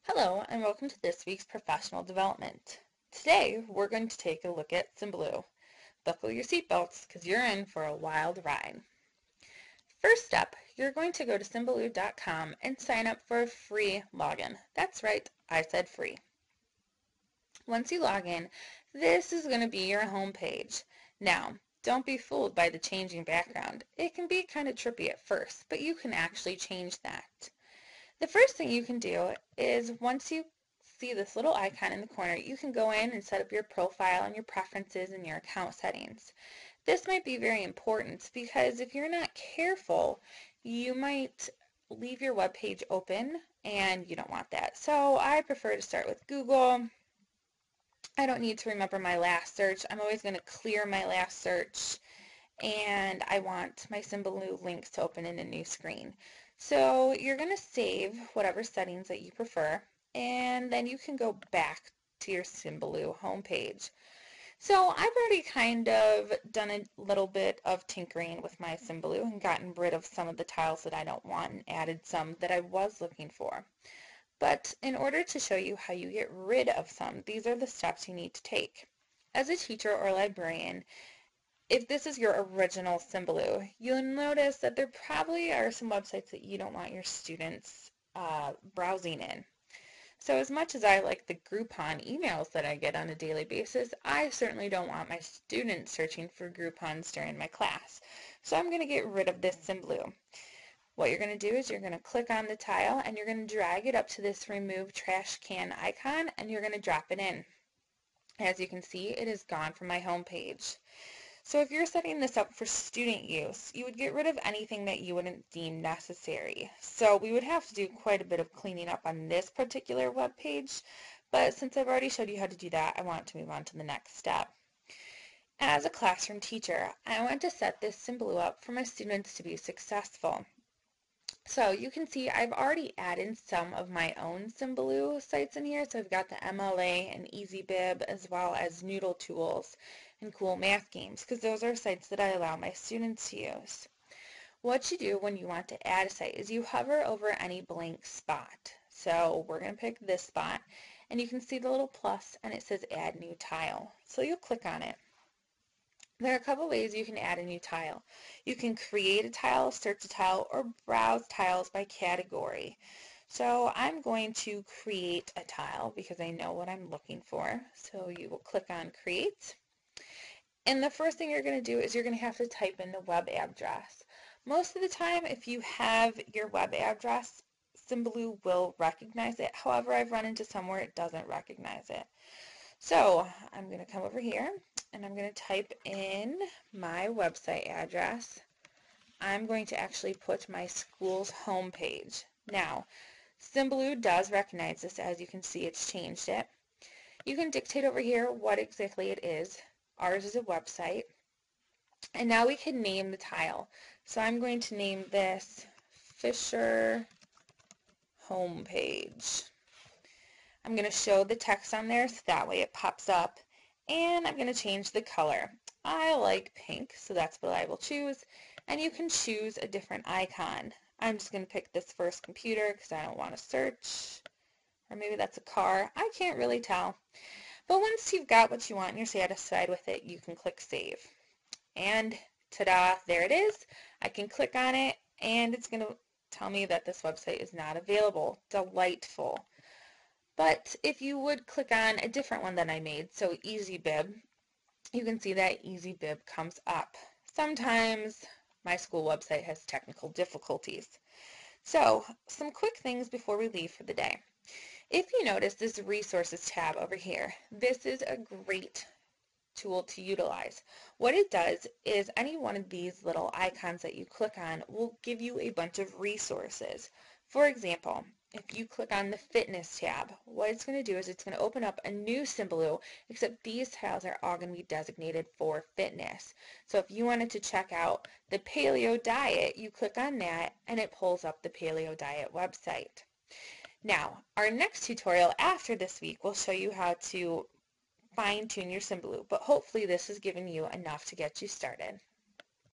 Hello and welcome to this week's professional development. Today we're going to take a look at symbaloo. Buckle your seatbelts because you're in for a wild ride. First step, you're going to go to symbaloo.com and sign up for a free login. That's right, I said free. Once you log in, this is going to be your home page. Now, don't be fooled by the changing background. It can be kind of trippy at first, but you can actually change that. The first thing you can do is once you see this little icon in the corner, you can go in and set up your profile and your preferences and your account settings. This might be very important because if you're not careful, you might leave your web page open and you don't want that. So I prefer to start with Google. I don't need to remember my last search. I'm always going to clear my last search, and I want my symbaloo links to open in a new screen. So you're going to save whatever settings that you prefer, and then you can go back to your symbaloo homepage. So I've already kind of done a little bit of tinkering with my symbaloo and gotten rid of some of the tiles that I don't want and added some that I was looking for. But in order to show you how you get rid of some, these are the steps you need to take. As a teacher or librarian, if this is your original symbaloo, you'll notice that there probably are some websites that you don't want your students browsing in. So as much as I like the Groupon emails that I get on a daily basis, I certainly don't want my students searching for Groupons during my class. So I'm going to get rid of this symbaloo. What you're going to do is you're going to click on the tile and you're going to drag it up to this remove trash can icon and you're going to drop it in. As you can see, it is gone from my home page. So if you're setting this up for student use, you would get rid of anything that you wouldn't deem necessary. So we would have to do quite a bit of cleaning up on this particular web page, but since I've already showed you how to do that, I want to move on to the next step. As a classroom teacher, I want to set this symbaloo up for my students to be successful. So you can see I've already added some of my own symbaloo sites in here. So I've got the MLA and EasyBib as well as Noodle Tools and Cool Math Games because those are sites that I allow my students to use. What you do when you want to add a site is you hover over any blank spot. So we're going to pick this spot and you can see the little plus and it says add new tile. So you'll click on it. There are a couple ways you can add a new tile. You can create a tile, search a tile, or browse tiles by category. So I'm going to create a tile because I know what I'm looking for. So you will click on create. And the first thing you're going to do is you're going to have to type in the web address. Most of the time, if you have your web address, symbaloo will recognize it. However, I've run into some where it doesn't recognize it. So I'm going to come over here and I'm going to type in my website address. I'm going to actually put my school's homepage. Now, symbaloo does recognize this. As you can see, it's changed it. You can dictate over here what exactly it is. Ours is a website. And now we can name the tile. So I'm going to name this Fisher Homepage. I'm going to show the text on there so that way it pops up, and I'm going to change the color. I like pink, so that's what I will choose, and you can choose a different icon. I'm just going to pick this first computer because I don't want to search, or maybe that's a car. I can't really tell. But once you've got what you want and you're satisfied with it, you can click save. And ta-da, there it is. I can click on it, and it's going to tell me that this website is not available. Delightful. But if you would click on a different one that I made, so EasyBib, you can see that EasyBib comes up. Sometimes my school website has technical difficulties. So some quick things before we leave for the day. If you notice this resources tab over here, this is a great tool to utilize. What it does is any one of these little icons that you click on will give you a bunch of resources. For example, if you click on the fitness tab, what it's going to do is it's going to open up a new symbaloo, except these tiles are all going to be designated for fitness. So if you wanted to check out the paleo diet, you click on that and it pulls up the paleo diet website. Now, our next tutorial after this week will show you how to fine-tune your symbaloo, but hopefully this has given you enough to get you started.